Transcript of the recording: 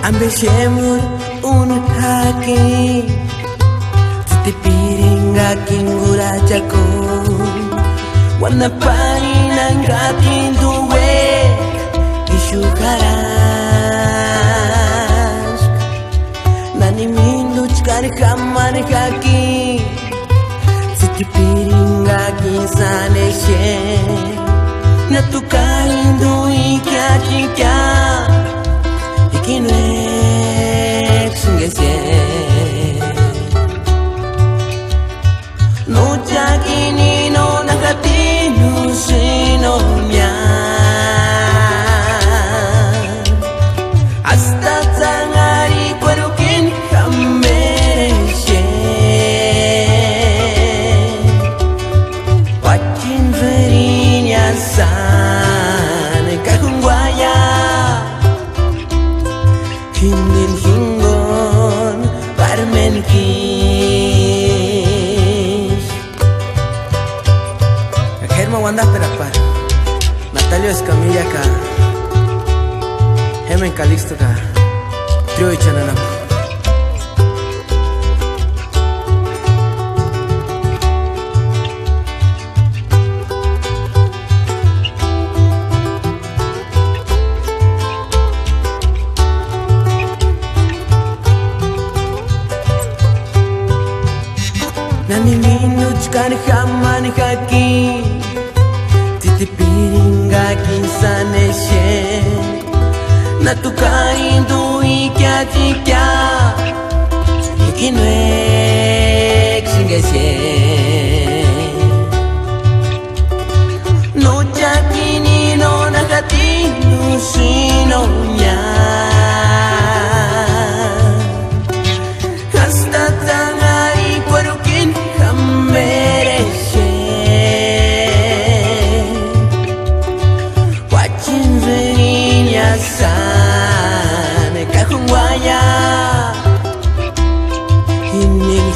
Ambeshemur unhaki Titipiring aking gurachako Wana panin ang aking duwe Isyukaras Naniminduch karikaman haki Titipiring aking saneshe Natukain dui kya chikya Ikinuek sungesye No jakini no nakatinu sino nya Hasta tangari kwarukin kamereshe Wachin verinya san kakungwaya Hindin hingon barmen kiss Germa wanda perapar Natalio Escamilla ka Hemen Calixto ka Trio y Chananapo Naniminduch karikaman haki Titipiring aking saneshe Natukain dui kya chikya Ikinuek singesye No jakini no nakatinu sino nya Hasta tangari kwarukin kamereshe Wachin verinya san kakungwaya Hinin